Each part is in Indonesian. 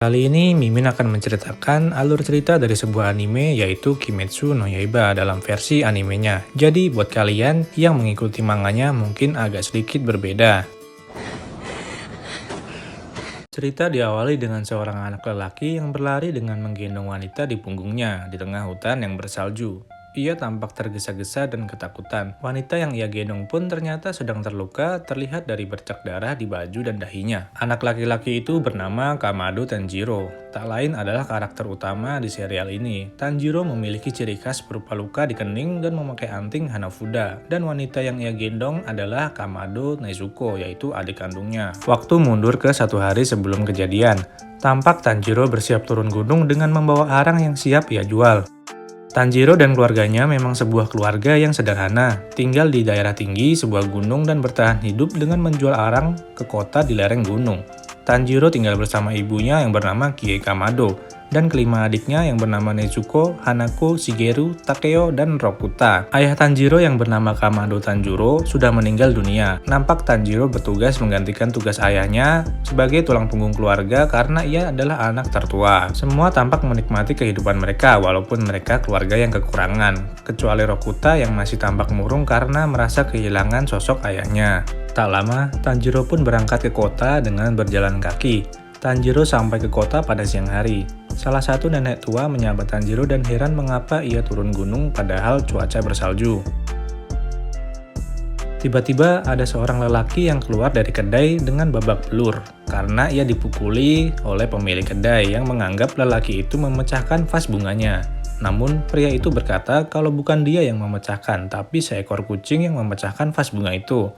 Kali ini Mimin akan menceritakan alur cerita dari sebuah anime yaitu Kimetsu no Yaiba dalam versi animenya. Jadi buat kalian yang mengikuti manganya mungkin agak sedikit berbeda. Cerita diawali dengan seorang anak lelaki yang berlari dengan menggendong wanita di punggungnya di tengah hutan yang bersalju. Ia tampak tergesa-gesa dan ketakutan. Wanita yang ia gendong pun ternyata sedang terluka, terlihat dari bercak darah di baju dan dahinya. Anak laki-laki itu bernama Kamado Tanjiro. Tak lain adalah karakter utama di serial ini. Tanjiro memiliki ciri khas berupa luka di kening dan memakai anting Hanafuda. Dan wanita yang ia gendong adalah Kamado Nezuko, yaitu adik kandungnya. Waktu mundur ke 1 hari sebelum kejadian. Tampak Tanjiro bersiap turun gunung dengan membawa arang yang siap ia jual. Tanjiro dan keluarganya memang sebuah keluarga yang sederhana, tinggal di daerah tinggi sebuah gunung dan bertahan hidup dengan menjual arang ke kota di lereng gunung. Tanjiro tinggal bersama ibunya yang bernama Kie Kamado, dan kelima adiknya yang bernama Nezuko, Hanako, Shigeru, Takeo, dan Rokuta. Ayah Tanjiro yang bernama Kamado Tanjiro sudah meninggal dunia. Nampak Tanjiro bertugas menggantikan tugas ayahnya sebagai tulang punggung keluarga karena ia adalah anak tertua. Semua tampak menikmati kehidupan mereka walaupun mereka keluarga yang kekurangan, kecuali Rokuta yang masih tampak murung karena merasa kehilangan sosok ayahnya. Tak lama, Tanjiro pun berangkat ke kota dengan berjalan kaki. Tanjiro sampai ke kota pada siang hari. Salah satu nenek tua menyapa Tanjiro dan heran mengapa ia turun gunung padahal cuaca bersalju. Tiba-tiba ada seorang lelaki yang keluar dari kedai dengan babak belur karena ia dipukuli oleh pemilik kedai yang menganggap lelaki itu memecahkan vas bunganya. Namun pria itu berkata kalau bukan dia yang memecahkan, tapi seekor kucing yang memecahkan vas bunga itu.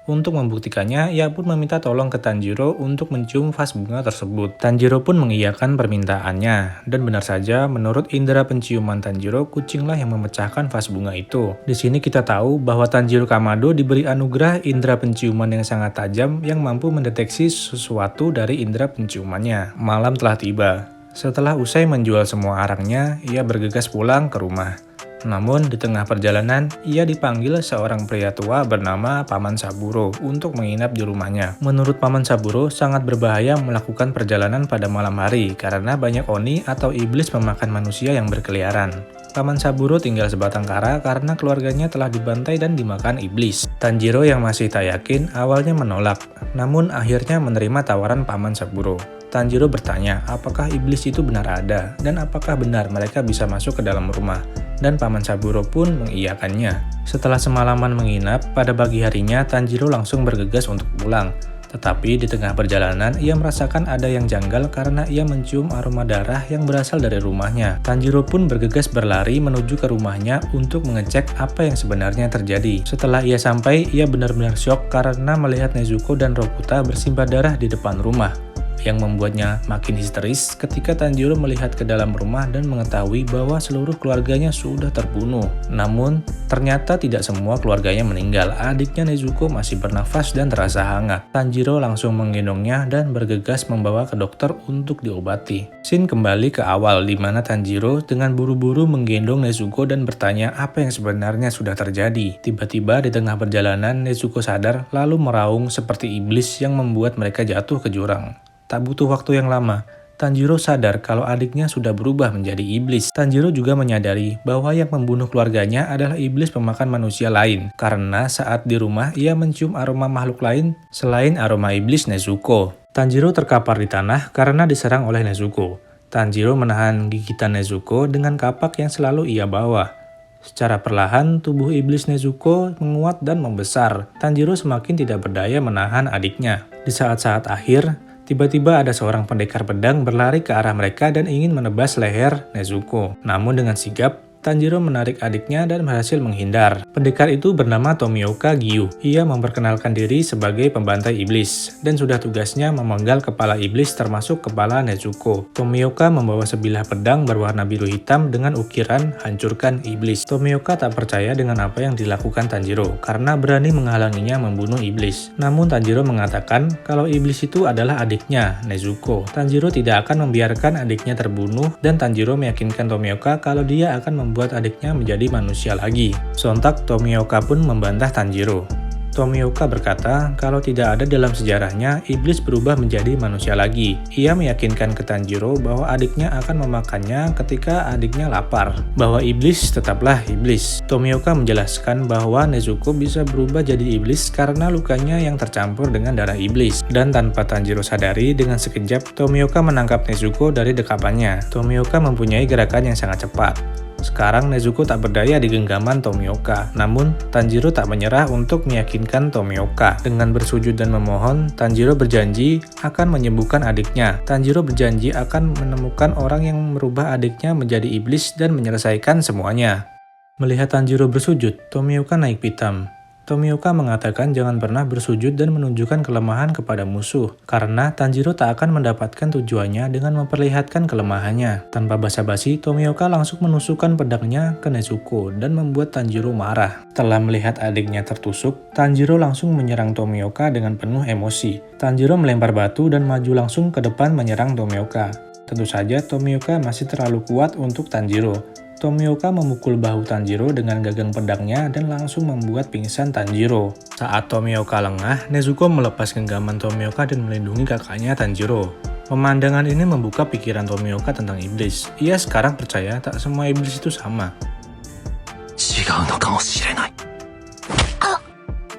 Untuk membuktikannya, ia pun meminta tolong ke Tanjiro untuk mencium vas bunga tersebut. Tanjiro pun mengiyakan permintaannya, dan benar saja menurut indera penciuman Tanjiro, kucinglah yang memecahkan vas bunga itu. Di sini kita tahu bahwa Tanjiro Kamado diberi anugerah indera penciuman yang sangat tajam yang mampu mendeteksi sesuatu dari indera penciumannya. Malam telah tiba. Setelah usai menjual semua arangnya, ia bergegas pulang ke rumah. Namun, di tengah perjalanan, ia dipanggil seorang pria tua bernama Paman Saburo untuk menginap di rumahnya. Menurut Paman Saburo, sangat berbahaya melakukan perjalanan pada malam hari karena banyak oni atau iblis pemakan manusia yang berkeliaran. Paman Saburo tinggal sebatang kara karena keluarganya telah dibantai dan dimakan iblis. Tanjiro yang masih tak yakin awalnya menolak, namun akhirnya menerima tawaran Paman Saburo. Tanjiro bertanya apakah iblis itu benar ada dan apakah benar mereka bisa masuk ke dalam rumah. Dan Paman Saburo pun mengiyakannya. Setelah semalaman menginap, pada pagi harinya Tanjiro langsung bergegas untuk pulang. Tetapi di tengah perjalanan, ia merasakan ada yang janggal karena ia mencium aroma darah yang berasal dari rumahnya. Tanjiro pun bergegas berlari menuju ke rumahnya untuk mengecek apa yang sebenarnya terjadi. Setelah ia sampai, ia benar-benar syok karena melihat Nezuko dan Rokuta bersimbah darah di depan rumah, yang membuatnya makin histeris ketika Tanjiro melihat ke dalam rumah dan mengetahui bahwa seluruh keluarganya sudah terbunuh. Namun, ternyata tidak semua keluarganya meninggal. Adiknya Nezuko masih bernafas dan terasa hangat. Tanjiro langsung menggendongnya dan bergegas membawa ke dokter untuk diobati. Scene kembali ke awal di mana Tanjiro dengan buru-buru menggendong Nezuko dan bertanya apa yang sebenarnya sudah terjadi. Tiba-tiba di tengah perjalanan Nezuko sadar lalu meraung seperti iblis yang membuat mereka jatuh ke jurang. Tak butuh waktu yang lama, Tanjiro sadar kalau adiknya sudah berubah menjadi iblis. Tanjiro juga menyadari bahwa yang membunuh keluarganya adalah iblis pemakan manusia lain, karena saat di rumah ia mencium aroma makhluk lain selain aroma iblis Nezuko. Tanjiro terkapar di tanah karena diserang oleh Nezuko. Tanjiro menahan gigitan Nezuko dengan kapak yang selalu ia bawa. Secara perlahan, tubuh iblis Nezuko menguat dan membesar. Tanjiro semakin tidak berdaya menahan adiknya. Di saat-saat akhir, tiba-tiba ada seorang pendekar pedang berlari ke arah mereka dan ingin menebas leher Nezuko. Namun dengan sigap, Tanjiro menarik adiknya dan berhasil menghindar. Pendekar itu bernama Tomioka Gyu. Ia memperkenalkan diri sebagai pembantai iblis, dan sudah tugasnya memenggal kepala iblis termasuk kepala Nezuko. Tomioka membawa sebilah pedang berwarna biru hitam dengan ukiran hancurkan iblis. Tomioka tak percaya dengan apa yang dilakukan Tanjiro, karena berani menghalanginya membunuh iblis. Namun Tanjiro mengatakan kalau iblis itu adalah adiknya, Nezuko. Tanjiro tidak akan membiarkan adiknya terbunuh, dan Tanjiro meyakinkan Tomioka kalau dia akan membuat adiknya menjadi manusia lagi. Sontak Tomioka pun membantah Tanjiro. Tomioka berkata kalau tidak ada dalam sejarahnya iblis berubah menjadi manusia lagi. Ia meyakinkan ke Tanjiro bahwa adiknya akan memakannya ketika adiknya lapar. Bahwa iblis tetaplah iblis. Tomioka menjelaskan bahwa Nezuko bisa berubah jadi iblis karena lukanya yang tercampur dengan darah iblis. Dan tanpa Tanjiro sadari, dengan sekejap Tomioka menangkap Nezuko dari dekapannya. Tomioka mempunyai gerakan yang sangat cepat. Sekarang Nezuko tak berdaya di genggaman Tomioka, namun Tanjiro tak menyerah untuk meyakinkan Tomioka. Dengan bersujud dan memohon, Tanjiro berjanji akan menyembuhkan adiknya. Tanjiro berjanji akan menemukan orang yang merubah adiknya menjadi iblis dan menyelesaikan semuanya. Melihat Tanjiro bersujud, Tomioka naik pitam. Tomioka mengatakan jangan pernah bersujud dan menunjukkan kelemahan kepada musuh, karena Tanjiro tak akan mendapatkan tujuannya dengan memperlihatkan kelemahannya. Tanpa basa-basi, Tomioka langsung menusukkan pedangnya ke Nezuko dan membuat Tanjiro marah. Setelah melihat adiknya tertusuk, Tanjiro langsung menyerang Tomioka dengan penuh emosi. Tanjiro melempar batu dan maju langsung ke depan menyerang Tomioka. Tentu saja Tomioka masih terlalu kuat untuk Tanjiro. Tomioka memukul bahu Tanjiro dengan gagang pedangnya dan langsung membuat pingsan Tanjiro. Saat Tomioka lengah, Nezuko melepas genggaman Tomioka dan melindungi kakaknya Tanjiro. Pemandangan ini membuka pikiran Tomioka tentang iblis. Ia sekarang percaya tak semua iblis itu sama.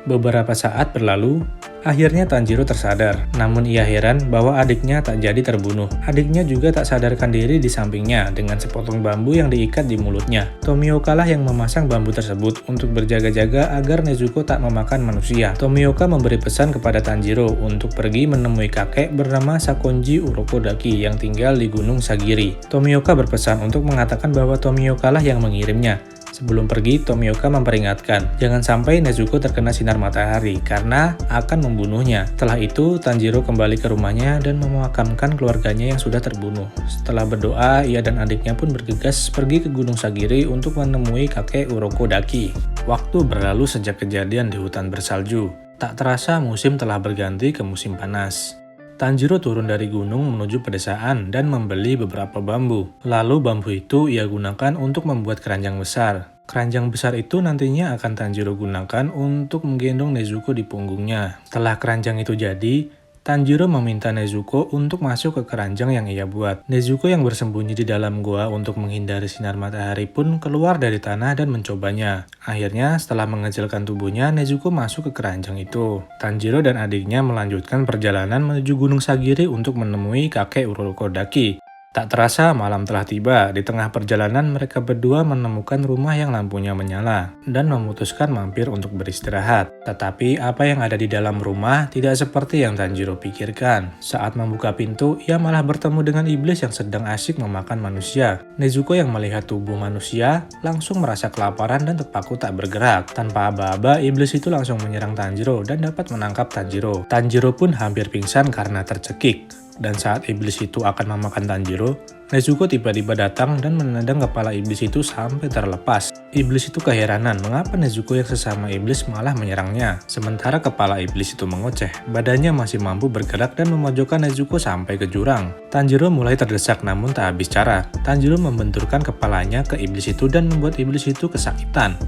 Beberapa saat berlalu, akhirnya Tanjiro tersadar. Namun ia heran bahwa adiknya tak jadi terbunuh. Adiknya juga tak sadarkan diri di sampingnya dengan sepotong bambu yang diikat di mulutnya. Tomioka lah yang memasang bambu tersebut untuk berjaga-jaga agar Nezuko tak memakan manusia. Tomioka memberi pesan kepada Tanjiro untuk pergi menemui kakek bernama Sakonji Urokodaki yang tinggal di Gunung Sagiri. Tomioka berpesan untuk mengatakan bahwa Tomioka lah yang mengirimnya. Sebelum pergi, Tomioka memperingatkan, jangan sampai Nezuko terkena sinar matahari karena akan membunuhnya. Setelah itu, Tanjiro kembali ke rumahnya dan memakamkan keluarganya yang sudah terbunuh. Setelah berdoa, ia dan adiknya pun bergegas pergi ke Gunung Sagiri untuk menemui kakek Urokodaki. Waktu berlalu sejak kejadian di hutan bersalju. Tak terasa musim telah berganti ke musim panas. Tanjiro turun dari gunung menuju pedesaan dan membeli beberapa bambu. Lalu bambu itu ia gunakan untuk membuat keranjang besar. Keranjang besar itu nantinya akan Tanjiro gunakan untuk menggendong Nezuko di punggungnya. Setelah keranjang itu jadi, Tanjiro meminta Nezuko untuk masuk ke keranjang yang ia buat. Nezuko yang bersembunyi di dalam gua untuk menghindari sinar matahari pun keluar dari tanah dan mencobanya. Akhirnya, setelah mengecilkan tubuhnya, Nezuko masuk ke keranjang itu. Tanjiro dan adiknya melanjutkan perjalanan menuju Gunung Sagiri untuk menemui kakek Urokodaki. Tak terasa malam telah tiba. Di tengah perjalanan mereka berdua menemukan rumah yang lampunya menyala dan memutuskan mampir untuk beristirahat. Tetapi apa yang ada di dalam rumah tidak seperti yang Tanjiro pikirkan. Saat membuka pintu, ia malah bertemu dengan iblis yang sedang asyik memakan manusia. Nezuko yang melihat tubuh manusia langsung merasa kelaparan dan terpaku tak bergerak. Tanpa aba-aba, iblis itu langsung menyerang Tanjiro dan dapat menangkap Tanjiro. Tanjiro pun hampir pingsan karena tercekik. Dan saat iblis itu akan memakan Tanjiro, Nezuko tiba-tiba datang dan menendang kepala iblis itu sampai terlepas. Iblis itu keheranan mengapa Nezuko yang sesama iblis malah menyerangnya. Sementara kepala iblis itu mengoceh, badannya masih mampu bergerak dan memojokkan Nezuko sampai ke jurang. Tanjiro mulai terdesak namun tak habis cara. Tanjiro membenturkan kepalanya ke iblis itu dan membuat iblis itu kesakitan.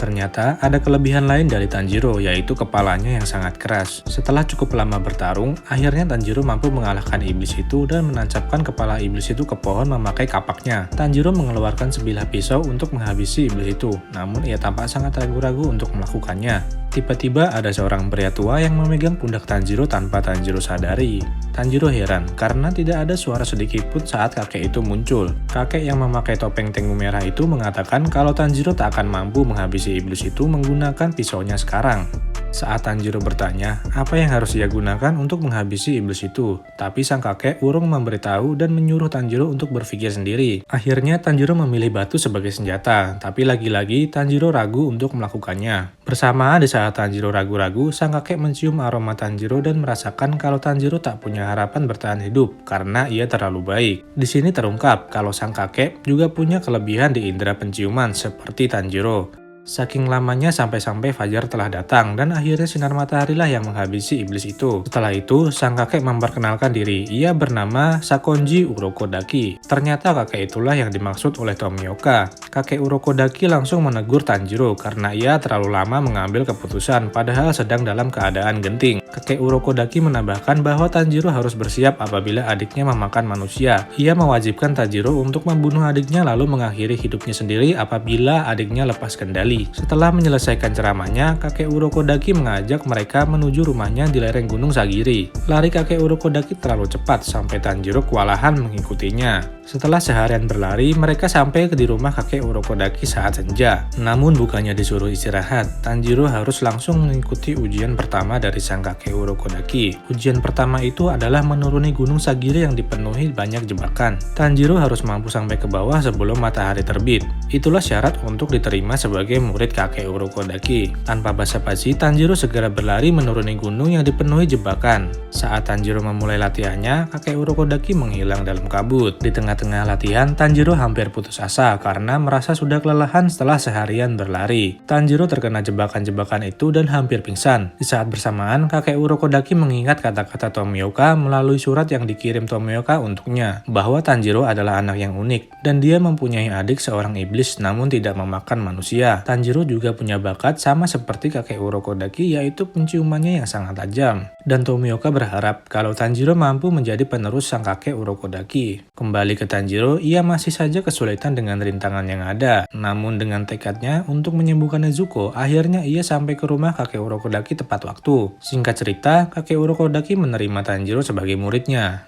Ternyata ada kelebihan lain dari Tanjiro, yaitu kepalanya yang sangat keras. Setelah cukup lama bertarung, akhirnya Tanjiro mampu mengalahkan iblis itu dan menancapkan kepala iblis itu ke pohon memakai kapaknya. Tanjiro mengeluarkan sebilah pisau untuk menghabisi iblis itu, namun ia tampak sangat ragu-ragu untuk melakukannya. Tiba-tiba ada seorang pria tua yang memegang pundak Tanjiro tanpa Tanjiro sadari. Tanjiro heran karena tidak ada suara sedikit pun saat kakek itu muncul. Kakek yang memakai topeng tengu merah itu mengatakan kalau Tanjiro tak akan mampu menghabisi iblis itu menggunakan pisaunya sekarang. Saat Tanjiro bertanya apa yang harus ia gunakan untuk menghabisi iblis itu, tapi sang kakek urung memberitahu dan menyuruh Tanjiro untuk berpikir sendiri. Akhirnya Tanjiro memilih batu sebagai senjata, tapi lagi-lagi Tanjiro ragu untuk melakukannya. Bersamaan di saat Tanjiro ragu-ragu, sang kakek mencium aroma Tanjiro dan merasakan kalau Tanjiro tak punya harapan bertahan hidup karena ia terlalu baik. Di sini terungkap kalau sang kakek juga punya kelebihan di indera penciuman seperti Tanjiro. Saking lamanya sampai-sampai fajar telah datang dan akhirnya sinar mataharilah yang menghabisi iblis itu. Setelah itu, sang kakek memperkenalkan diri. Ia bernama Sakonji Urokodaki. Ternyata kakek itulah yang dimaksud oleh Tomioka. Kakek Urokodaki langsung menegur Tanjiro karena ia terlalu lama mengambil keputusan padahal sedang dalam keadaan genting. Kakek Urokodaki menambahkan bahwa Tanjiro harus bersiap apabila adiknya memakan manusia. Ia mewajibkan Tanjiro untuk membunuh adiknya lalu mengakhiri hidupnya sendiri apabila adiknya lepas kendali. Setelah menyelesaikan ceramahnya, kakek Urokodaki mengajak mereka menuju rumahnya di lereng Gunung Sagiri. Lari kakek Urokodaki terlalu cepat sampai Tanjiro kewalahan mengikutinya. Setelah seharian berlari, mereka sampai di rumah kakek Urokodaki saat senja. Namun bukannya disuruh istirahat, Tanjiro harus langsung mengikuti ujian pertama dari sang kakek Urokodaki. Ujian pertama itu adalah menuruni Gunung Sagiri yang dipenuhi banyak jebakan. Tanjiro harus mampu sampai ke bawah sebelum matahari terbit. Itulah syarat untuk diterima sebagai murid kakek Urokodaki. Tanpa basa-basi, Tanjiro segera berlari menuruni gunung yang dipenuhi jebakan. Saat Tanjiro memulai latihannya, kakek Urokodaki menghilang dalam kabut. Di tengah-tengah latihan, Tanjiro hampir putus asa karena merasa sudah kelelahan setelah seharian berlari. Tanjiro terkena jebakan-jebakan itu dan hampir pingsan. Di saat bersamaan, kakek Urokodaki mengingat kata-kata Tomioka melalui surat yang dikirim Tomioka untuknya, bahwa Tanjiro adalah anak yang unik dan dia mempunyai adik seorang iblis namun tidak memakan manusia. Tanjiro juga punya bakat sama seperti kakek Urokodaki, yaitu penciumannya yang sangat tajam. Dan Tomioka berharap kalau Tanjiro mampu menjadi penerus sang kakek Urokodaki. Kembali ke Tanjiro, ia masih saja kesulitan dengan rintangan yang ada. Namun dengan tekadnya untuk menyembuhkan Nezuko, akhirnya ia sampai ke rumah kakek Urokodaki tepat waktu. Singkat cerita, kakek Urokodaki menerima Tanjiro sebagai muridnya.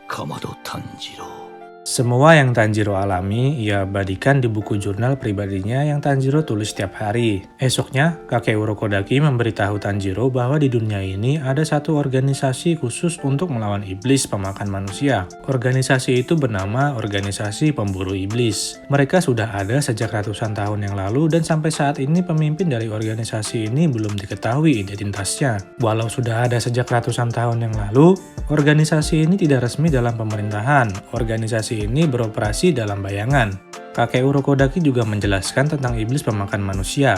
Kamado Tanjiro. Semua yang Tanjiro alami, ia abadikan di buku jurnal pribadinya yang Tanjiro tulis setiap hari. Esoknya, kakek Urokodaki memberitahu Tanjiro bahwa di dunia ini ada satu organisasi khusus untuk melawan iblis pemakan manusia. Organisasi itu bernama Organisasi Pemburu Iblis. Mereka sudah ada sejak ratusan tahun yang lalu dan sampai saat ini pemimpin dari organisasi ini belum diketahui identitasnya. Walau sudah ada sejak ratusan tahun yang lalu, organisasi ini tidak resmi dalam pemerintahan. Organisasi ini beroperasi dalam bayangan. Kakek Urokodaki juga menjelaskan tentang iblis pemakan manusia.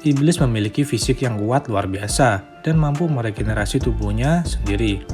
Iblis memiliki fisik yang kuat luar biasa dan mampu meregenerasi tubuhnya sendiri.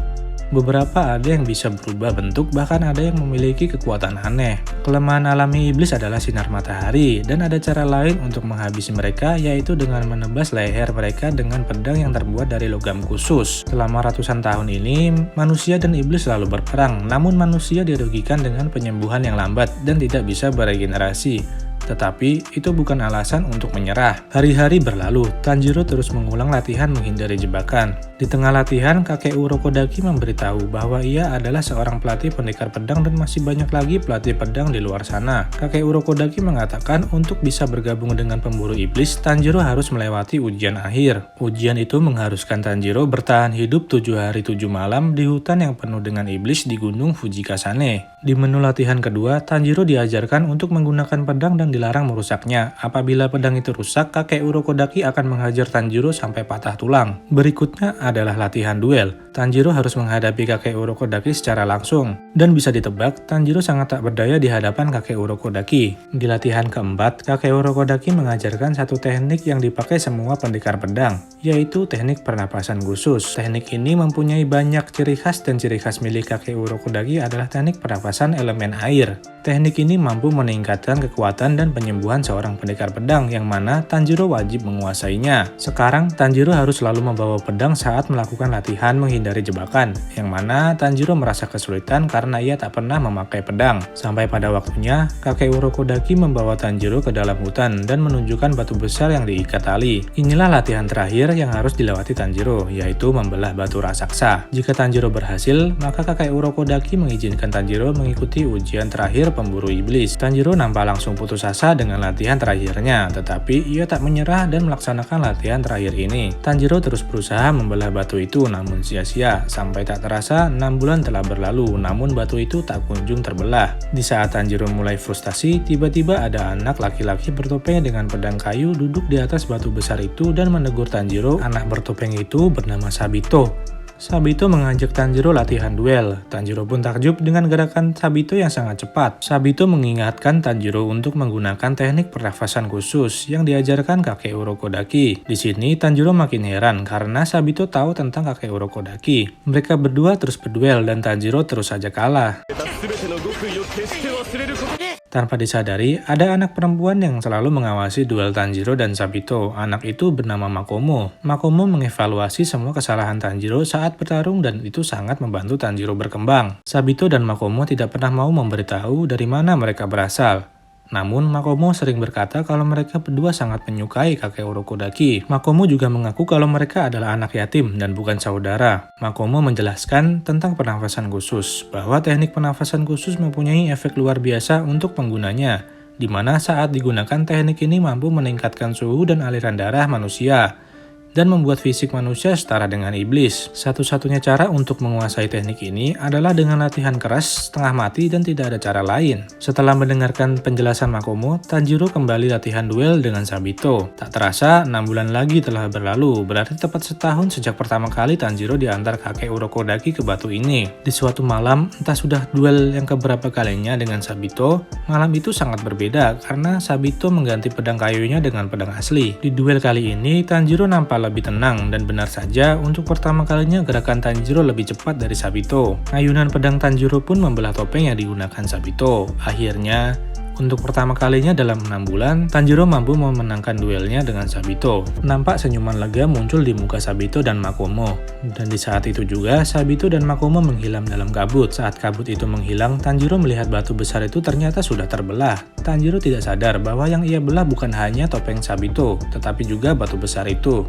Beberapa ada yang bisa berubah bentuk, bahkan ada yang memiliki kekuatan aneh. Kelemahan alami iblis adalah sinar matahari, dan ada cara lain untuk menghabisi mereka, yaitu dengan menebas leher mereka dengan pedang yang terbuat dari logam khusus. Selama ratusan tahun ini, manusia dan iblis selalu berperang, namun manusia dirugikan dengan penyembuhan yang lambat dan tidak bisa beregenerasi. Tetapi itu bukan alasan untuk menyerah. Hari-hari berlalu, Tanjiro terus mengulang latihan menghindari jebakan. Di tengah latihan, kakek Urokodaki memberitahu bahwa ia adalah seorang pelatih pendekar pedang dan masih banyak lagi pelatih pedang di luar sana. Kakek Urokodaki mengatakan untuk bisa bergabung dengan pemburu iblis, Tanjiro harus melewati ujian akhir. Ujian itu mengharuskan Tanjiro bertahan hidup 7 hari 7 malam di hutan yang penuh dengan iblis di Gunung Fujikasane. Di menu latihan kedua, Tanjiro diajarkan untuk menggunakan pedang dan dilarang merusaknya. Apabila pedang itu rusak, kakek Urokodaki akan menghajar Tanjiro sampai patah tulang. Berikutnya adalah latihan duel. Tanjiro harus menghadapi kakek Urokodaki secara langsung. Dan bisa ditebak, Tanjiro sangat tak berdaya di hadapan kakek Urokodaki. Di latihan keempat, kakek Urokodaki mengajarkan satu teknik yang dipakai semua pendekar pedang, yaitu teknik pernapasan khusus. Teknik ini mempunyai banyak ciri khas dan ciri khas milik kakek Urokodaki adalah teknik pernapasan elemen air. Teknik ini mampu meningkatkan kekuatan dan penyembuhan seorang pendekar pedang yang mana Tanjiro wajib menguasainya. Sekarang, Tanjiro harus selalu membawa pedang saat melakukan latihan menghindari jebakan, yang mana Tanjiro merasa kesulitan karena ia tak pernah memakai pedang. Sampai pada waktunya, kakek Urokodaki membawa Tanjiro ke dalam hutan dan menunjukkan batu besar yang diikat tali. Inilah latihan terakhir yang harus dilewati Tanjiro, yaitu membelah batu raksasa. Jika Tanjiro berhasil, maka kakek Urokodaki mengizinkan Tanjiro mengikuti ujian terakhir pemburu iblis. Tanjiro nampak langsung putus asa dengan latihan terakhirnya, tetapi ia tak menyerah dan melaksanakan latihan terakhir ini. Tanjiro terus berusaha membelah batu itu, namun sia-sia. Sampai tak terasa, 6 bulan telah berlalu, namun batu itu tak kunjung terbelah. Di saat Tanjiro mulai frustasi, tiba-tiba ada anak laki-laki bertopeng dengan pedang kayu duduk di atas batu besar itu dan menegur Tanjiro. Anak bertopeng itu bernama Sabito. Sabito mengajak Tanjiro latihan duel. Tanjiro pun takjub dengan gerakan Sabito yang sangat cepat. Sabito mengingatkan Tanjiro untuk menggunakan teknik pernafasan khusus yang diajarkan kakek Urokodaki. Di sini Tanjiro makin heran karena Sabito tahu tentang kakek Urokodaki. Mereka berdua terus berduel dan Tanjiro terus saja kalah. Tanpa disadari, ada anak perempuan yang selalu mengawasi duel Tanjiro dan Sabito. Anak itu bernama Makomo. Makomo mengevaluasi semua kesalahan Tanjiro saat bertarung dan itu sangat membantu Tanjiro berkembang. Sabito dan Makomo tidak pernah mau memberitahu dari mana mereka berasal. Namun, Makomo sering berkata kalau mereka berdua sangat menyukai kakek Urokodaki. Makomo juga mengaku kalau mereka adalah anak yatim dan bukan saudara. Makomo menjelaskan tentang pernafasan khusus, bahwa teknik pernafasan khusus mempunyai efek luar biasa untuk penggunanya, di mana saat digunakan teknik ini mampu meningkatkan suhu dan aliran darah manusia, dan membuat fisik manusia setara dengan iblis. Satu-satunya cara untuk menguasai teknik ini adalah dengan latihan keras, setengah mati, dan tidak ada cara lain. Setelah mendengarkan penjelasan Makomo, Tanjiro kembali latihan duel dengan Sabito. Tak terasa, 6 bulan lagi telah berlalu, berarti tepat setahun sejak pertama kali Tanjiro diantar kakek Urokodaki ke batu ini. Di suatu malam, entah sudah duel yang keberapa kalinya dengan Sabito, malam itu sangat berbeda karena Sabito mengganti pedang kayunya dengan pedang asli. Di duel kali ini, Tanjiro nampak lebih tenang dan benar saja untuk pertama kalinya gerakan Tanjiro lebih cepat dari Sabito. Ayunan pedang Tanjiro pun membelah topeng yang digunakan Sabito. Akhirnya, untuk pertama kalinya dalam 6 bulan, Tanjiro mampu memenangkan duelnya dengan Sabito. Nampak senyuman lega muncul di muka Sabito dan Makomo. Dan di saat itu juga, Sabito dan Makomo menghilang dalam kabut. Saat kabut itu menghilang, Tanjiro melihat batu besar itu ternyata sudah terbelah. Tanjiro tidak sadar bahwa yang ia belah bukan hanya topeng Sabito, tetapi juga batu besar itu.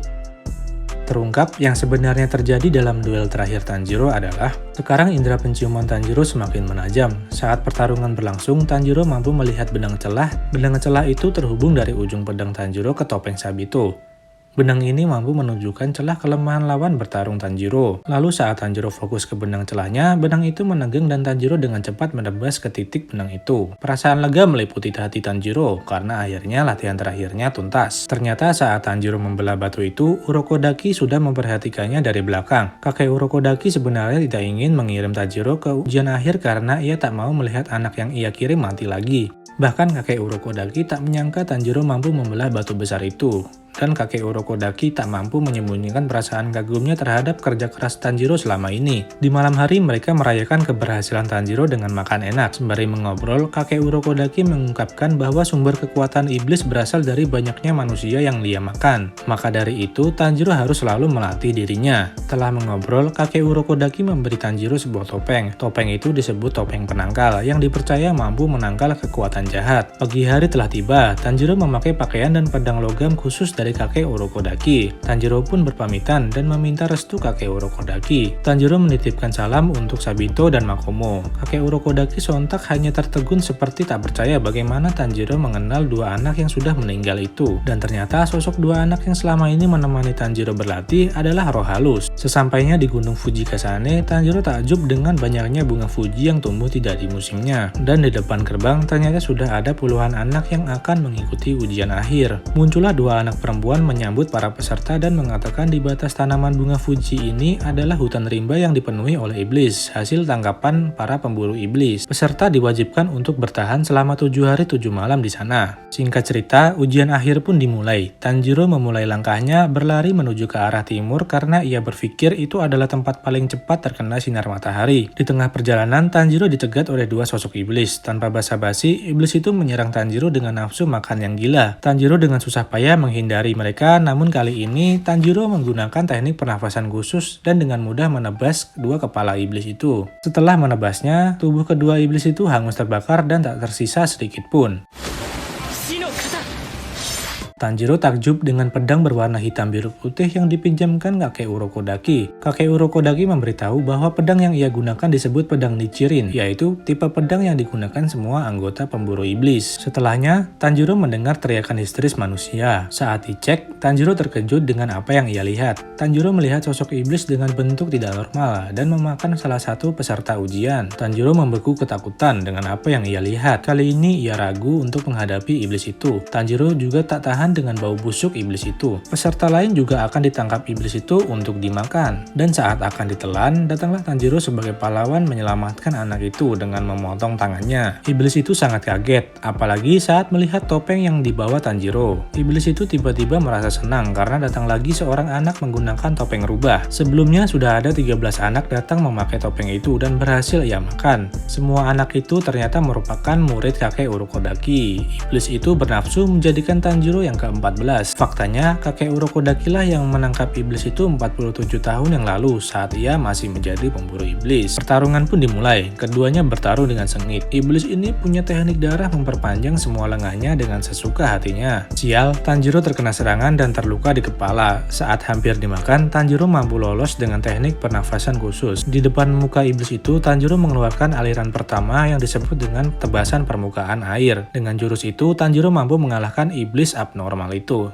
Terungkap yang sebenarnya terjadi dalam duel terakhir Tanjiro adalah, sekarang indera penciuman Tanjiro semakin menajam. Saat pertarungan berlangsung, Tanjiro mampu melihat benang celah. Benang celah itu terhubung dari ujung pedang Tanjiro ke topeng Sabito. Benang ini mampu menunjukkan celah kelemahan lawan bertarung Tanjiro. Lalu saat Tanjiro fokus ke benang celahnya, benang itu menegang dan Tanjiro dengan cepat menebas ke titik benang itu. Perasaan lega meliputi hati Tanjiro karena akhirnya latihan terakhirnya tuntas. Ternyata saat Tanjiro membelah batu itu, Urokodaki sudah memperhatikannya dari belakang. Kakek Urokodaki sebenarnya tidak ingin mengirim Tanjiro ke ujian akhir karena ia tak mau melihat anak yang ia kirim mati lagi. Bahkan kakek Urokodaki tak menyangka Tanjiro mampu membelah batu besar itu. Dan kakek Urokodaki tak mampu menyembunyikan perasaan kagumnya terhadap kerja keras Tanjiro selama ini. Di malam hari mereka merayakan keberhasilan Tanjiro dengan makan enak. Sembari mengobrol, kakek Urokodaki mengungkapkan bahwa sumber kekuatan iblis berasal dari banyaknya manusia yang dia makan. Maka dari itu, Tanjiro harus selalu melatih dirinya. Setelah mengobrol, kakek Urokodaki memberi Tanjiro sebuah topeng. Topeng itu disebut topeng penangkal, yang dipercaya mampu menangkal kekuatan jahat. Pagi hari telah tiba, Tanjiro memakai pakaian dan pedang logam khusus dari kakek Urokodaki. Tanjiro pun berpamitan dan meminta restu kakek Urokodaki. Tanjiro menitipkan salam untuk Sabito dan Makomo. Kakek Urokodaki sontak hanya tertegun seperti tak percaya bagaimana Tanjiro mengenal dua anak yang sudah meninggal itu. Dan ternyata sosok dua anak yang selama ini menemani Tanjiro berlatih adalah roh halus. Sesampainya di Gunung Fujikasane, Tanjiro takjub dengan banyaknya bunga Fuji yang tumbuh tidak di musimnya. Dan di depan gerbang ternyata sudah ada puluhan anak yang akan mengikuti ujian akhir. Muncullah dua anak perempuan menyambut para peserta dan mengatakan di batas tanaman bunga Fuji ini adalah hutan rimba yang dipenuhi oleh iblis, hasil tangkapan para pemburu iblis. Peserta diwajibkan untuk bertahan selama 7 hari 7 malam di sana. Singkat cerita, ujian akhir pun dimulai. Tanjiro memulai langkahnya berlari menuju ke arah timur karena ia berpikir itu adalah tempat paling cepat terkena sinar matahari. Di tengah perjalanan, Tanjiro dicegat oleh dua sosok iblis. Tanpa basa-basi, iblis itu menyerang Tanjiro dengan nafsu makan yang gila. Tanjiro dengan susah payah menghindari mereka, namun kali ini Tanjiro menggunakan teknik pernafasan khusus dan dengan mudah menebas dua kepala iblis itu. Setelah menebasnya, tubuh kedua iblis itu hangus terbakar dan tak tersisa sedikit pun. Tanjiro takjub dengan pedang berwarna hitam biru putih yang dipinjamkan kakek Urokodaki. Kakek Urokodaki memberitahu bahwa pedang yang ia gunakan disebut pedang Nichirin, yaitu tipe pedang yang digunakan semua anggota pemburu iblis. Setelahnya, Tanjiro mendengar teriakan histeris manusia. Saat dicek, Tanjiro terkejut dengan apa yang ia lihat. Tanjiro melihat sosok iblis dengan bentuk tidak normal dan memakan salah satu peserta ujian. Tanjiro membeku ketakutan dengan apa yang ia lihat. Kali ini ia ragu untuk menghadapi iblis itu. Tanjiro juga tak tahan bersentuhan dengan bau busuk iblis itu. Peserta lain juga akan ditangkap iblis itu untuk dimakan. Dan saat akan ditelan, datanglah Tanjiro sebagai pahlawan menyelamatkan anak itu dengan memotong tangannya. Iblis itu sangat kaget, apalagi saat melihat topeng yang dibawa Tanjiro. Iblis itu tiba-tiba merasa senang karena datang lagi seorang anak menggunakan topeng rubah. Sebelumnya sudah ada 13 anak datang memakai topeng itu dan berhasil ia makan. Semua anak itu ternyata merupakan murid kakek Urokodaki. Iblis itu bernafsu menjadikan Tanjiro yang ke-14. Faktanya, kakek Urokodaki lah yang menangkap iblis itu 47 tahun yang lalu saat ia masih menjadi pemburu iblis. Pertarungan pun dimulai. Keduanya bertarung dengan sengit. Iblis ini punya teknik darah memperpanjang semua lengannya dengan sesuka hatinya. Sial, Tanjiro terkena serangan dan terluka di kepala. Saat hampir dimakan, Tanjiro mampu lolos dengan teknik pernafasan khusus. Di depan muka iblis itu, Tanjiro mengeluarkan aliran pertama yang disebut dengan tebasan permukaan air. Dengan jurus itu, Tanjiro mampu mengalahkan iblis abnormal itu.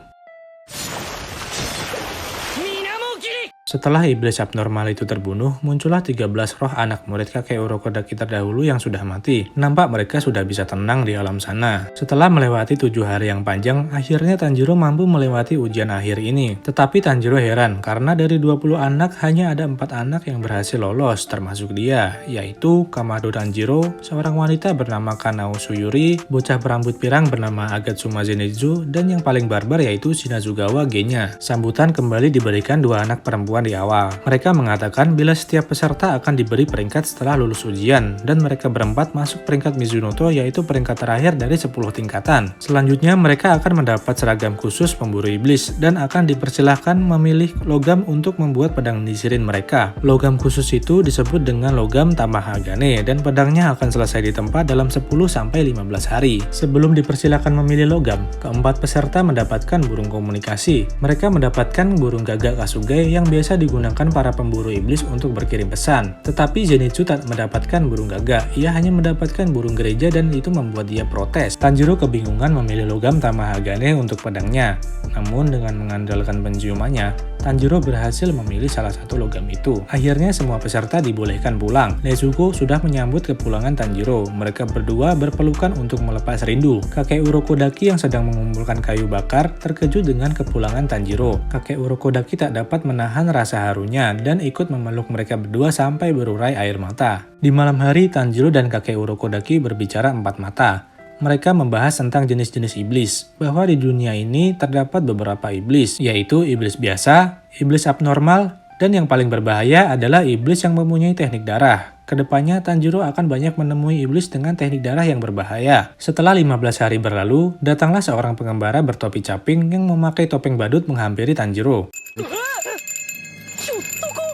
Setelah iblis abnormal itu terbunuh, muncullah 13 roh anak murid kakek Urokodaki terdahulu yang sudah mati. Nampak mereka sudah bisa tenang di alam sana. Setelah melewati 7 hari yang panjang, akhirnya Tanjiro mampu melewati ujian akhir ini. Tetapi Tanjiro heran, karena dari 20 anak, hanya ada 4 anak yang berhasil lolos, termasuk dia, yaitu Kamado Tanjiro, seorang wanita bernama Kanao Suyuri, bocah berambut pirang bernama Agatsuma Zenitsu, dan yang paling barbar yaitu Shinazugawa Genya. Sambutan kembali diberikan 2 anak perempuan di awal. Mereka mengatakan bila setiap peserta akan diberi peringkat setelah lulus ujian, dan mereka berempat masuk peringkat Mizunoto, yaitu peringkat terakhir dari 10 tingkatan. Selanjutnya mereka akan mendapat seragam khusus pemburu iblis dan akan dipersilahkan memilih logam untuk membuat pedang nichirin mereka. Logam khusus itu disebut dengan logam Tamahagane dan pedangnya akan selesai ditempa dalam 10-15 hari. Sebelum dipersilahkan memilih logam, keempat peserta mendapatkan burung komunikasi. Mereka mendapatkan burung gagak Kasuge yang biasa digunakan para pemburu iblis untuk berkirim pesan. Tetapi Zenitsu tak mendapatkan burung gagak, ia hanya mendapatkan burung gereja dan itu membuat dia protes. Tanjiro kebingungan memilih logam Tamahagane untuk pedangnya. Namun dengan mengandalkan penciumannya, Tanjiro berhasil memilih salah satu logam itu. Akhirnya semua peserta dibolehkan pulang. Nezuko sudah menyambut kepulangan Tanjiro. Mereka berdua berpelukan untuk melepas rindu. Kakek Urokodaki yang sedang mengumpulkan kayu bakar terkejut dengan kepulangan Tanjiro. Kakek Urokodaki tak dapat menahan rasa harunya dan ikut memeluk mereka berdua sampai berurai air mata. Di malam hari, Tanjiro dan kakek Urokodaki berbicara empat mata. Mereka membahas tentang jenis-jenis iblis, bahwa di dunia ini terdapat beberapa iblis, yaitu iblis biasa, iblis abnormal, dan yang paling berbahaya adalah iblis yang mempunyai teknik darah. Kedepannya, Tanjiro akan banyak menemui iblis dengan teknik darah yang berbahaya. Setelah 15 hari berlalu, datanglah seorang pengembara bertopi caping yang memakai topeng badut menghampiri Tanjiro.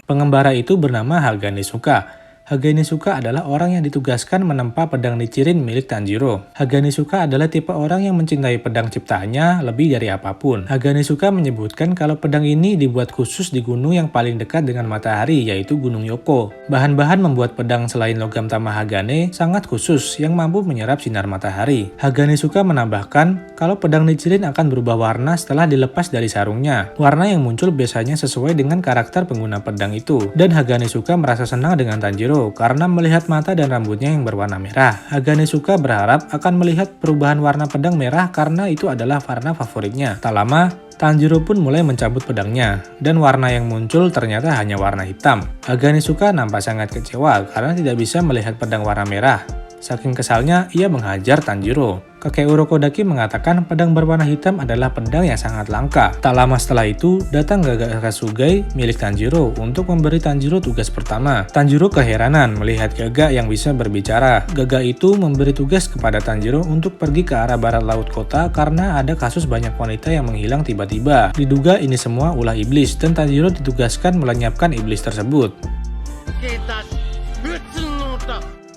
Pengembara itu bernama Hagane Suka. Hagane Suka adalah orang yang ditugaskan menempa pedang nichirin milik Tanjiro. Hagane Suka adalah tipe orang yang mencintai pedang ciptaannya lebih dari apapun. Hagane Suka menyebutkan kalau pedang ini dibuat khusus di gunung yang paling dekat dengan matahari, yaitu Gunung Yoko. Bahan-bahan membuat pedang selain logam Tamahagane sangat khusus yang mampu menyerap sinar matahari. Hagane Suka menambahkan kalau pedang nichirin akan berubah warna setelah dilepas dari sarungnya. Warna yang muncul biasanya sesuai dengan karakter pengguna pedang itu. Dan Hagane Suka merasa senang dengan Tanjiro karena melihat mata dan rambutnya yang berwarna merah. Hagane Suka berharap akan melihat perubahan warna pedang merah karena itu adalah warna favoritnya. Tak lama, Tanjiro pun mulai mencabut pedangnya, dan warna yang muncul ternyata hanya warna hitam. Hagane Suka nampak sangat kecewa karena tidak bisa melihat pedang warna merah. Saking kesalnya, ia menghajar Tanjiro. Kakek Urokodaki mengatakan pedang berwarna hitam adalah pedang yang sangat langka. Tak lama setelah itu, datang Gagak Kasuge milik Tanjiro untuk memberi Tanjiro tugas pertama. Tanjiro keheranan melihat Gagak yang bisa berbicara. Gagak itu memberi tugas kepada Tanjiro untuk pergi ke arah barat laut kota karena ada kasus banyak wanita yang menghilang tiba-tiba. Diduga ini semua ulah iblis dan Tanjiro ditugaskan melenyapkan iblis tersebut.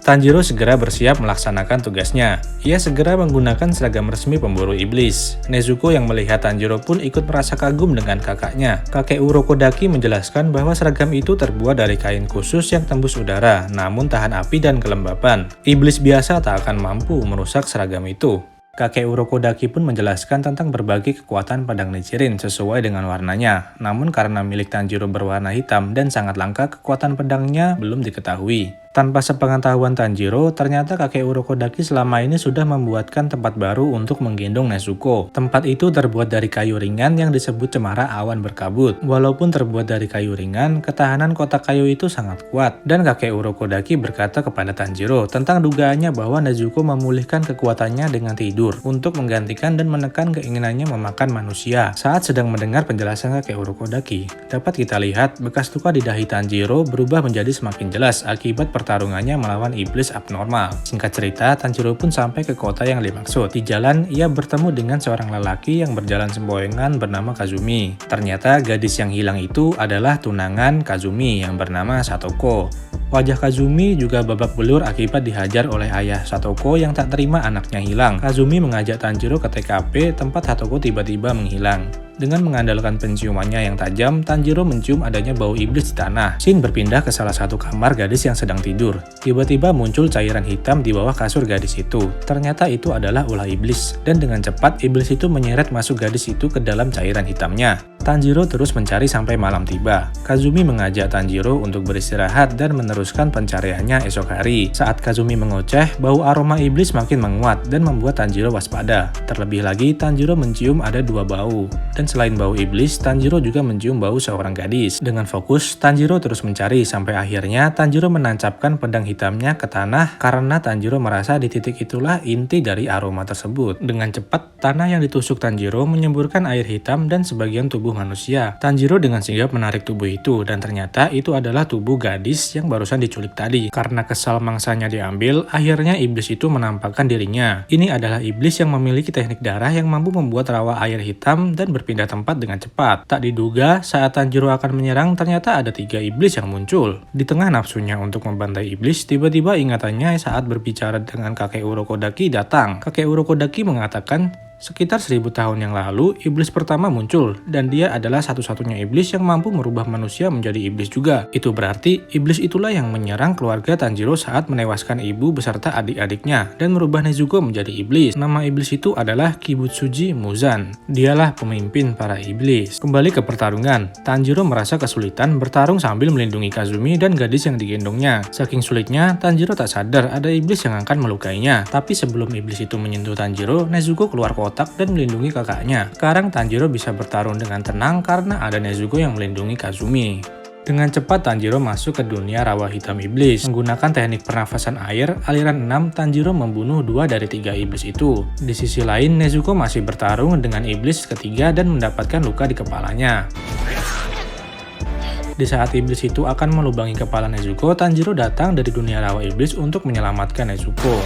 Tanjiro segera bersiap melaksanakan tugasnya. Ia segera menggunakan seragam resmi pemburu iblis. Nezuko yang melihat Tanjiro pun ikut merasa kagum dengan kakaknya. Kakek Urokodaki menjelaskan bahwa seragam itu terbuat dari kain khusus yang tembus udara, namun tahan api dan kelembapan. Iblis biasa tak akan mampu merusak seragam itu. Kakek Urokodaki pun menjelaskan tentang berbagai kekuatan pedang nichirin sesuai dengan warnanya. Namun karena milik Tanjiro berwarna hitam dan sangat langka, kekuatan pedangnya belum diketahui. Tanpa sepengetahuan Tanjiro, ternyata kakek Urokodaki selama ini sudah membuatkan tempat baru untuk menggendong Nezuko. Tempat itu terbuat dari kayu ringan yang disebut cemara awan berkabut. Walaupun terbuat dari kayu ringan, ketahanan kotak kayu itu sangat kuat. Dan kakek Urokodaki berkata kepada Tanjiro tentang dugaannya bahwa Nezuko memulihkan kekuatannya dengan tidur untuk menggantikan dan menekan keinginannya memakan manusia. Saat sedang mendengar penjelasan kakek Urokodaki, dapat kita lihat bekas luka di dahi Tanjiro berubah menjadi semakin jelas akibat pertarungannya melawan iblis abnormal. Singkat cerita, Tanjiro pun sampai ke kota yang dimaksud. Di jalan, ia bertemu dengan seorang lelaki yang berjalan sempoyongan bernama Kazumi. Ternyata gadis yang hilang itu adalah tunangan Kazumi yang bernama Satoko. Wajah Kazumi juga babak belur akibat dihajar oleh ayah Satoko yang tak terima anaknya hilang. Kazumi mengajak Tanjiro ke TKP tempat Satoko tiba-tiba menghilang. Dengan mengandalkan penciumannya yang tajam, Tanjiro mencium adanya bau iblis di tanah. Shin berpindah ke salah satu kamar gadis yang sedang tidur. Tiba-tiba muncul cairan hitam di bawah kasur gadis itu. Ternyata itu adalah ulah iblis. Dan dengan cepat, iblis itu menyeret masuk gadis itu ke dalam cairan hitamnya. Tanjiro terus mencari sampai malam tiba. Kazumi mengajak Tanjiro untuk beristirahat dan meneruskan pencariannya esok hari. Saat Kazumi mengoceh, bau aroma iblis makin menguat dan membuat Tanjiro waspada. Terlebih lagi, Tanjiro mencium ada 2 bau. Dan selain bau iblis, Tanjiro juga mencium bau seorang gadis. Dengan fokus, Tanjiro terus mencari sampai akhirnya Tanjiro menancapkan pedang hitamnya ke tanah karena Tanjiro merasa di titik itulah inti dari aroma tersebut. Dengan cepat, tanah yang ditusuk Tanjiro menyemburkan air hitam dan sebagian tubuh manusia. Tanjiro dengan sigap menarik tubuh itu dan ternyata itu adalah tubuh gadis yang barusan diculik tadi. Karena kesal mangsanya diambil, akhirnya iblis itu menampakkan dirinya. Ini adalah iblis yang memiliki teknik darah yang mampu membuat rawa air hitam dan berpindah tempat dengan cepat. Tak diduga, saat Tanjiro akan menyerang, ternyata ada 3 iblis yang muncul. Di tengah nafsunya untuk membantai iblis, tiba-tiba ingatannya saat berbicara dengan kakek Urokodaki datang. Kakek Urokodaki mengatakan, sekitar 1000 tahun yang lalu, iblis pertama muncul, dan dia adalah satu-satunya iblis yang mampu merubah manusia menjadi iblis juga. Itu berarti, iblis itulah yang menyerang keluarga Tanjiro saat menewaskan ibu beserta adik-adiknya, dan merubah Nezuko menjadi iblis. Nama iblis itu adalah Kibutsuji Muzan. Dialah pemimpin para iblis. Kembali ke pertarungan, Tanjiro merasa kesulitan bertarung sambil melindungi Kazumi dan gadis yang digendongnya. Saking sulitnya, Tanjiro tak sadar ada iblis yang akan melukainya. Tapi sebelum iblis itu menyentuh Tanjiro, Nezuko keluar kotak dan melindungi kakaknya. Sekarang Tanjiro bisa bertarung dengan tenang karena ada Nezuko yang melindungi Kazumi. Dengan cepat Tanjiro masuk ke dunia rawa hitam iblis. Menggunakan teknik pernafasan air, aliran 6, Tanjiro membunuh 2 dari 3 iblis itu. Di sisi lain, Nezuko masih bertarung dengan iblis ketiga dan mendapatkan luka di kepalanya. Di saat iblis itu akan melubangi kepala Nezuko, Tanjiro datang dari dunia rawa iblis untuk menyelamatkan Nezuko.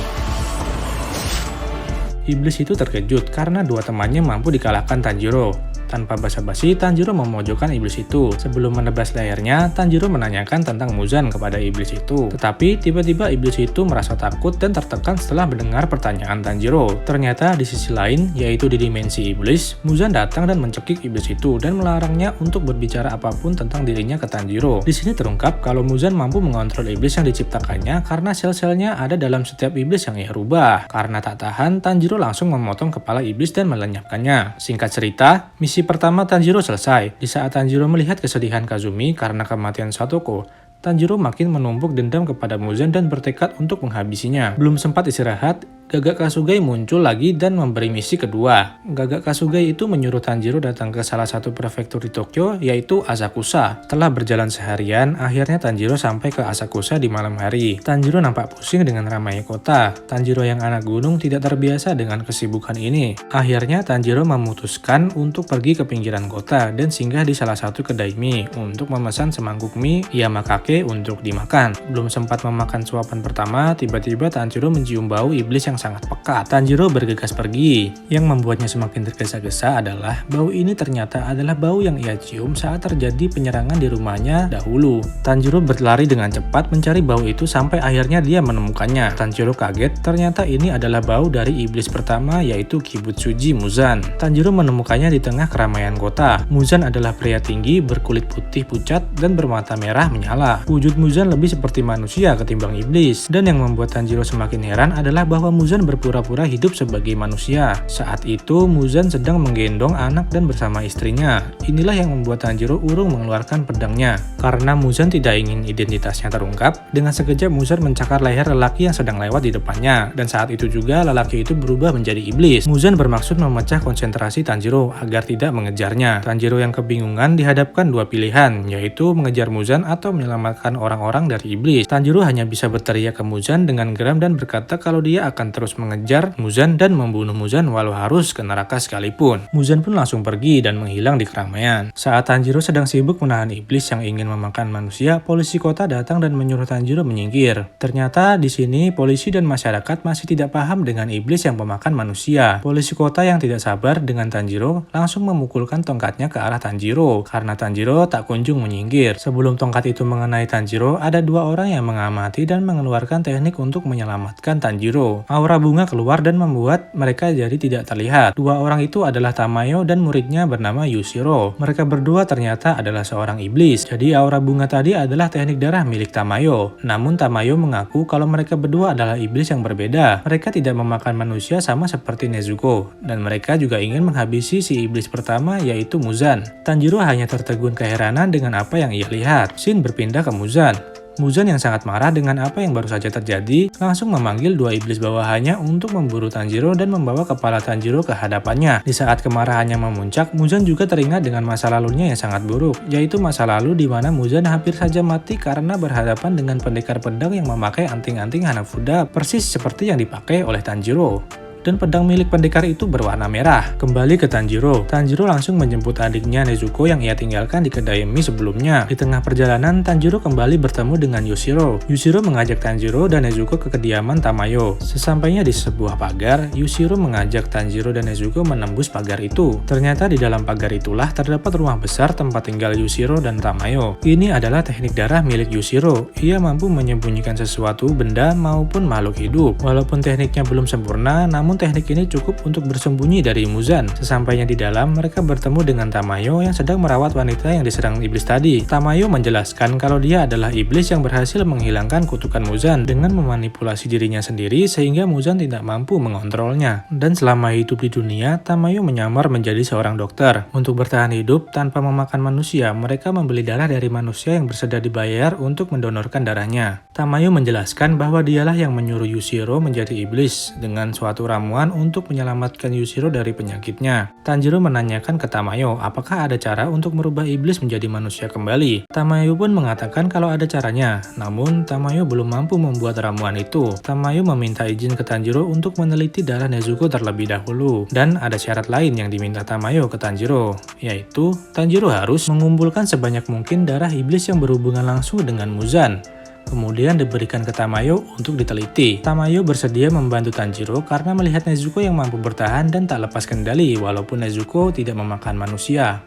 Iblis itu terkejut karena 2 temannya mampu dikalahkan Tanjiro. Tanpa basa-basi, Tanjiro memojokkan iblis itu. Sebelum menebas lehernya, Tanjiro menanyakan tentang Muzan kepada iblis itu. Tetapi, tiba-tiba iblis itu merasa takut dan tertekan setelah mendengar pertanyaan Tanjiro. Ternyata, di sisi lain, yaitu di dimensi iblis, Muzan datang dan mencekik iblis itu dan melarangnya untuk berbicara apapun tentang dirinya ke Tanjiro. Di sini terungkap kalau Muzan mampu mengontrol iblis yang diciptakannya karena sel-selnya ada dalam setiap iblis yang ia rubah. Karena tak tahan, Tanjiro langsung memotong kepala iblis dan melenyapkannya. Singkat cerita, misi pertama Tanjiro selesai. Di saat Tanjiro melihat kesedihan Kazumi karena kematian Satoko, Tanjiro makin menumpuk dendam kepada Muzan dan bertekad untuk menghabisinya. Belum sempat istirahat, Gagak Kasugai muncul lagi dan memberi misi kedua. Gagak Kasugai itu menyuruh Tanjiro datang ke salah satu prefektur di Tokyo, yaitu Asakusa. Setelah berjalan seharian, akhirnya Tanjiro sampai ke Asakusa di malam hari. Tanjiro nampak pusing dengan ramainya kota. Tanjiro yang anak gunung tidak terbiasa dengan kesibukan ini. Akhirnya Tanjiro memutuskan untuk pergi ke pinggiran kota dan singgah di salah satu kedai mie untuk memesan semangkuk mie yamakake untuk dimakan. Belum sempat memakan suapan pertama, tiba-tiba Tanjiro mencium bau iblis yang sangat pekat. Tanjiro bergegas pergi. Yang membuatnya semakin tergesa-gesa adalah bau ini ternyata adalah bau yang ia cium saat terjadi penyerangan di rumahnya dahulu. Tanjiro berlari dengan cepat mencari bau itu sampai akhirnya dia menemukannya. Tanjiro kaget, ternyata ini adalah bau dari iblis pertama yaitu Kibutsuji Muzan. Tanjiro menemukannya di tengah keramaian kota. Muzan adalah pria tinggi, berkulit putih pucat dan bermata merah menyala. Wujud Muzan lebih seperti manusia ketimbang iblis. Dan yang membuat Tanjiro semakin heran adalah bahwa Muzan berpura-pura hidup sebagai manusia. Saat itu Muzan sedang menggendong anak dan bersama istrinya. Inilah yang membuat Tanjiro urung mengeluarkan pedangnya. Karena Muzan tidak ingin identitasnya terungkap, dengan sekejap Muzan mencakar leher lelaki yang sedang lewat di depannya. Dan saat itu juga lelaki itu berubah menjadi iblis. Muzan bermaksud memecah konsentrasi Tanjiro agar tidak mengejarnya. Tanjiro yang kebingungan dihadapkan dua pilihan, yaitu mengejar Muzan atau menyelamatkan orang-orang dari iblis. Tanjiro hanya bisa berteriak ke Muzan dengan geram dan berkata kalau dia akan terus mengejar Muzan dan membunuh Muzan walau harus ke neraka sekalipun. Muzan pun langsung pergi dan menghilang di keramaian. Saat Tanjiro sedang sibuk menahan iblis yang ingin memakan manusia, polisi kota datang dan menyuruh Tanjiro menyingkir. Ternyata di sini polisi dan masyarakat masih tidak paham dengan iblis yang memakan manusia. Polisi kota yang tidak sabar dengan Tanjiro langsung memukulkan tongkatnya ke arah Tanjiro karena Tanjiro tak kunjung menyingkir. Sebelum tongkat itu mengenai Tanjiro, ada dua orang yang mengamati dan mengeluarkan teknik untuk menyelamatkan Tanjiro. Aura bunga keluar dan membuat mereka jadi tidak terlihat. Dua orang itu adalah Tamayo dan muridnya bernama Yushiro. Mereka berdua ternyata adalah seorang iblis. Jadi aura bunga tadi adalah teknik darah milik Tamayo. Namun Tamayo mengaku kalau mereka berdua adalah iblis yang berbeda. Mereka tidak memakan manusia sama seperti Nezuko. Dan mereka juga ingin menghabisi si iblis pertama yaitu Muzan. Tanjiro hanya tertegun keheranan dengan apa yang ia lihat. Scene berpindah ke Muzan. Muzan yang sangat marah dengan apa yang baru saja terjadi, langsung memanggil dua iblis bawahannya untuk memburu Tanjiro dan membawa kepala Tanjiro ke hadapannya. Di saat kemarahannya memuncak, Muzan juga teringat dengan masa lalunya yang sangat buruk, yaitu masa lalu di mana Muzan hampir saja mati karena berhadapan dengan pendekar pedang yang memakai anting-anting Hanafuda persis seperti yang dipakai oleh Tanjiro. Dan pedang milik pendekar itu berwarna merah. Kembali ke Tanjiro. Tanjiro langsung menjemput adiknya Nezuko yang ia tinggalkan di kedai mie sebelumnya. Di tengah perjalanan, Tanjiro kembali bertemu dengan Yushiro. Yushiro mengajak Tanjiro dan Nezuko ke kediaman Tamayo. Sesampainya di sebuah pagar, Yushiro mengajak Tanjiro dan Nezuko menembus pagar itu. Ternyata di dalam pagar itulah terdapat rumah besar tempat tinggal Yushiro dan Tamayo. Ini adalah teknik darah milik Yushiro. Ia mampu menyembunyikan sesuatu, benda maupun makhluk hidup. Walaupun tekniknya belum sempurna, namun teknik ini cukup untuk bersembunyi dari Muzan. Sesampainya di dalam, mereka bertemu dengan Tamayo yang sedang merawat wanita yang diserang iblis tadi. Tamayo menjelaskan kalau dia adalah iblis yang berhasil menghilangkan kutukan Muzan dengan memanipulasi dirinya sendiri sehingga Muzan tidak mampu mengontrolnya. Dan selama hidup di dunia, Tamayo menyamar menjadi seorang dokter. Untuk bertahan hidup tanpa memakan manusia, mereka membeli darah dari manusia yang bersedia dibayar untuk mendonorkan darahnya. Tamayo menjelaskan bahwa dialah yang menyuruh Yushiro menjadi iblis dengan suatu ramuan untuk menyelamatkan Yushiro dari penyakitnya. Tanjiro menanyakan ke Tamayo apakah ada cara untuk merubah iblis menjadi manusia kembali. Tamayo pun mengatakan kalau ada caranya, namun Tamayo belum mampu membuat ramuan itu. Tamayo meminta izin ke Tanjiro untuk meneliti darah Nezuko terlebih dahulu. Dan ada syarat lain yang diminta Tamayo ke Tanjiro, yaitu Tanjiro harus mengumpulkan sebanyak mungkin darah iblis yang berhubungan langsung dengan Muzan. Kemudian diberikan ke Tamayo untuk diteliti. Tamayo bersedia membantu Tanjiro karena melihat Nezuko yang mampu bertahan dan tak lepas kendali walaupun Nezuko tidak memakan manusia.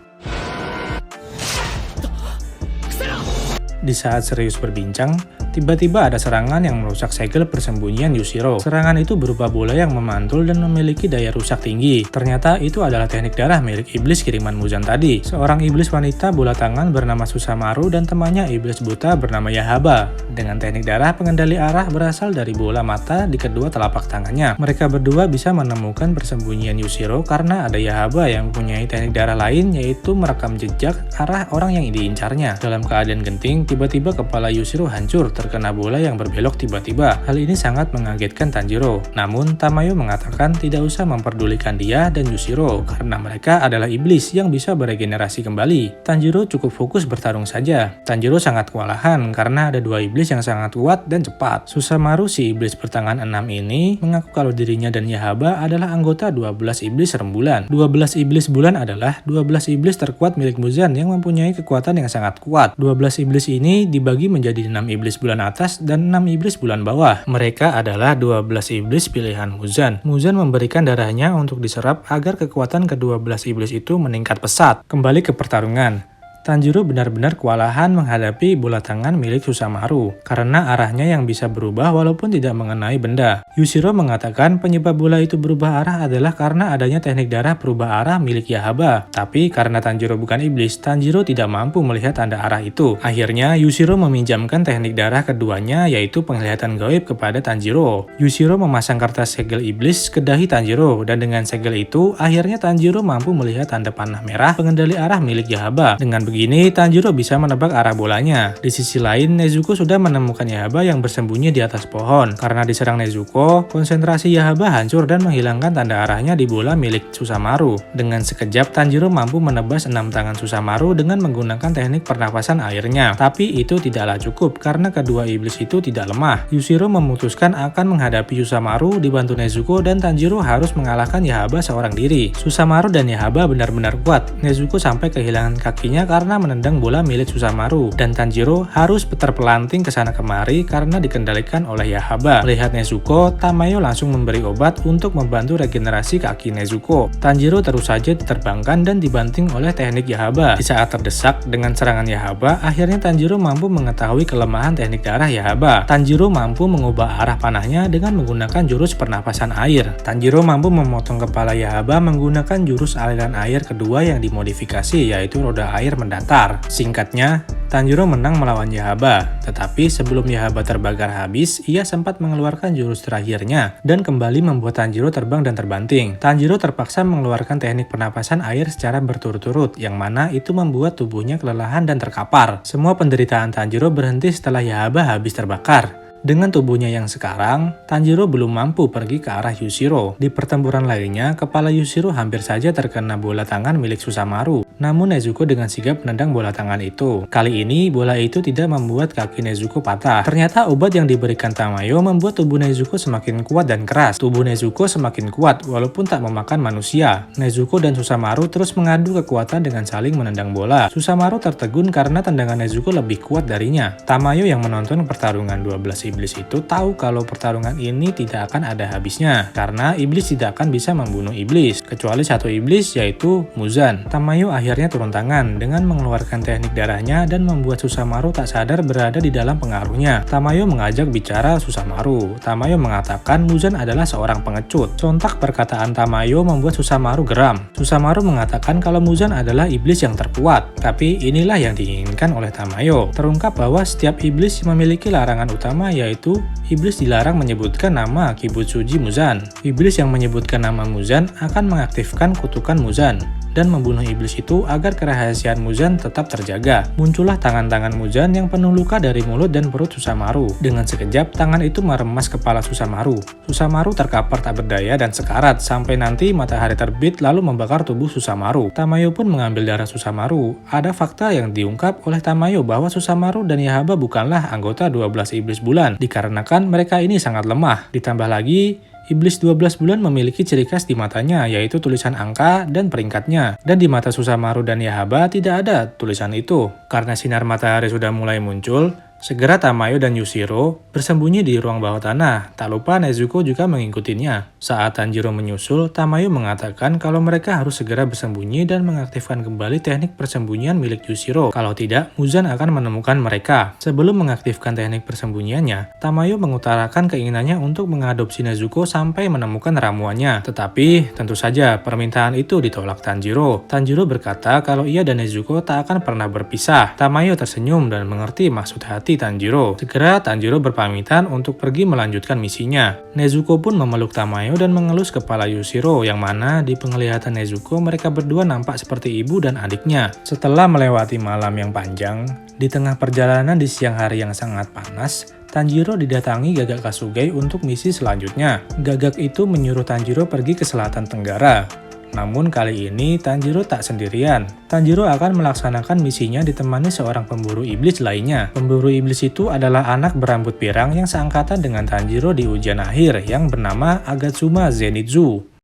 Di saat serius berbincang, tiba-tiba ada serangan yang merusak segel persembunyian Yushiro. Serangan itu berupa bola yang memantul dan memiliki daya rusak tinggi. Ternyata itu adalah teknik darah milik iblis kiriman Muzan tadi. Seorang iblis wanita bola tangan bernama Susamaru dan temannya iblis buta bernama Yahaba. Dengan teknik darah, pengendali arah berasal dari bola mata di kedua telapak tangannya. Mereka berdua bisa menemukan persembunyian Yushiro karena ada Yahaba yang mempunyai teknik darah lain, yaitu merekam jejak arah orang yang diincarnya. Dalam keadaan genting, tiba-tiba kepala Yushiro hancur terkena bola yang berbelok tiba-tiba. Hal ini sangat mengagetkan Tanjiro. Namun Tamayo mengatakan tidak usah memperdulikan dia dan Yushiro karena mereka adalah iblis yang bisa beregenerasi kembali. Tanjiro cukup fokus bertarung saja. Tanjiro sangat kewalahan karena ada dua iblis yang sangat kuat dan cepat. Susamaru, si iblis bertangan 6 ini, mengaku kalau dirinya dan Yahaba adalah anggota 12 iblis rembulan. 12 iblis bulan adalah 12 iblis terkuat milik Muzan yang mempunyai kekuatan yang sangat kuat. 12 iblis ini dibagi menjadi 6 iblis bulan atas dan 6 iblis bulan bawah. Mereka adalah 12 iblis pilihan Muzan. Muzan memberikan darahnya untuk diserap agar kekuatan ke-12 iblis itu meningkat pesat. Kembali ke pertarungan. Tanjiro benar-benar kewalahan menghadapi bola tangan milik Susanoo karena arahnya yang bisa berubah walaupun tidak mengenai benda. Yushiro mengatakan penyebab bola itu berubah arah adalah karena adanya teknik darah berubah arah milik Yahaba. Tapi karena Tanjiro bukan iblis, Tanjiro tidak mampu melihat tanda arah itu. Akhirnya Yushiro meminjamkan teknik darah keduanya, yaitu penglihatan gaib, kepada Tanjiro. Yushiro memasang kertas segel iblis ke dahi Tanjiro, dan dengan segel itu akhirnya Tanjiro mampu melihat tanda panah merah pengendali arah milik Yahaba. Dengan begini, Tanjiro bisa menebak arah bolanya. Di sisi lain, Nezuko sudah menemukan Yahaba yang bersembunyi di atas pohon. Karena diserang Nezuko, konsentrasi Yahaba hancur dan menghilangkan tanda arahnya di bola milik Susanoo. Dengan sekejap, Tanjiro mampu menebas 6 tangan Susanoo dengan menggunakan teknik pernapasan airnya. Tapi itu tidaklah cukup karena kedua iblis itu tidak lemah. Yushiro memutuskan akan menghadapi Susanoo dibantu Nezuko, dan Tanjiro harus mengalahkan Yahaba seorang diri. Susanoo dan Yahaba benar-benar kuat. Nezuko sampai kehilangan kakinya karena menendang bola milik Susanoo, dan Tanjiro harus terpelanting ke sana kemari karena dikendalikan oleh Yahaba. Melihat Nezuko, Tamayo langsung memberi obat untuk membantu regenerasi kaki Nezuko. Tanjiro terus saja diterbangkan dan dibanting oleh teknik Yahaba. Di saat terdesak dengan serangan Yahaba, akhirnya Tanjiro mampu mengetahui kelemahan teknik darah Yahaba. Tanjiro mampu mengubah arah panahnya dengan menggunakan jurus pernapasan air. Tanjiro mampu memotong kepala Yahaba menggunakan jurus aliran air kedua yang dimodifikasi, yaitu roda air mendatar. Singkatnya, Tanjiro menang melawan Yahaba, tetapi sebelum Yahaba terbakar habis, ia sempat mengeluarkan jurus terakhirnya dan kembali membuat Tanjiro terbang dan terbanting. Tanjiro terpaksa mengeluarkan teknik pernapasan air secara berturut-turut, yang mana itu membuat tubuhnya kelelahan dan terkapar. Semua penderitaan Tanjiro berhenti setelah Yahaba habis terbakar. Dengan tubuhnya yang sekarang, Tanjiro belum mampu pergi ke arah Yushiro. Di pertempuran lainnya, kepala Yushiro hampir saja terkena bola tangan milik Susanoo. Namun Nezuko dengan sigap menendang bola tangan itu. Kali ini, bola itu tidak membuat kaki Nezuko patah. Ternyata obat yang diberikan Tamayo membuat tubuh Nezuko semakin kuat dan keras. Tubuh Nezuko semakin kuat walaupun tak memakan manusia. Nezuko dan Susanoo terus mengadu kekuatan dengan saling menendang bola. Susanoo tertegun karena tendangan Nezuko lebih kuat darinya. Tamayo yang menonton pertarungan 12 iblis itu tahu kalau pertarungan ini tidak akan ada habisnya, karena iblis tidak akan bisa membunuh iblis, kecuali satu iblis, yaitu Muzan. Tamayo akhirnya turun tangan dengan mengeluarkan teknik darahnya dan membuat Susanoo tak sadar berada di dalam pengaruhnya. Tamayo mengajak bicara Susanoo. Tamayo mengatakan Muzan adalah seorang pengecut. Sontak perkataan Tamayo membuat Susanoo geram. Susanoo mengatakan kalau Muzan adalah iblis yang terkuat, tapi inilah yang diinginkan oleh Tamayo. Terungkap bahwa setiap iblis memiliki larangan utama, yaitu iblis dilarang menyebutkan nama Kibutsuji Muzan. Iblis yang menyebutkan nama Muzan akan mengaktifkan kutukan Muzan dan membunuh iblis itu agar kerahasiaan Muzan tetap terjaga. Muncullah tangan-tangan Muzan yang penuh luka dari mulut dan perut Susanoo. Dengan sekejap, tangan itu meremas kepala Susanoo. Susanoo terkapar tak berdaya dan sekarat sampai nanti matahari terbit lalu membakar tubuh Susanoo. Tamayo pun mengambil darah Susanoo. Ada fakta yang diungkap oleh Tamayo bahwa Susanoo dan Yahaba bukanlah anggota 12 iblis bulan, dikarenakan mereka ini sangat lemah. Ditambah lagi, iblis 12 bulan memiliki ciri khas di matanya, yaitu tulisan angka dan peringkatnya. Dan di mata Susanoo dan Yahaba tidak ada tulisan itu. Karena sinar matahari sudah mulai muncul, segera Tamayo dan Yushiro bersembunyi di ruang bawah tanah. Tak lupa Nezuko juga mengikutinya. Saat Tanjiro menyusul, Tamayo mengatakan kalau mereka harus segera bersembunyi dan mengaktifkan kembali teknik persembunyian milik Yushiro. Kalau tidak, Muzan akan menemukan mereka. Sebelum mengaktifkan teknik persembunyiannya, Tamayo mengutarakan keinginannya untuk mengadopsi Nezuko sampai menemukan ramuannya. Tetapi, tentu saja permintaan itu ditolak Tanjiro. Tanjiro berkata kalau ia dan Nezuko tak akan pernah berpisah. Tamayo tersenyum dan mengerti maksud hati Tanjiro. Segera Tanjiro berpamitan untuk pergi melanjutkan misinya. Nezuko pun memeluk Tamayo dan mengelus kepala Yushiro, yang mana di penglihatan Nezuko mereka berdua nampak seperti ibu dan adiknya. Setelah melewati malam yang panjang, di tengah perjalanan di siang hari yang sangat panas, Tanjiro didatangi Gagak Kasugai untuk misi selanjutnya. Gagak itu menyuruh Tanjiro pergi ke selatan tenggara. Namun kali ini Tanjiro tak sendirian. Tanjiro akan melaksanakan misinya ditemani seorang pemburu iblis lainnya. Pemburu iblis itu adalah anak berambut pirang yang seangkatan dengan Tanjiro di ujian akhir yang bernama Agatsuma Zenitsu.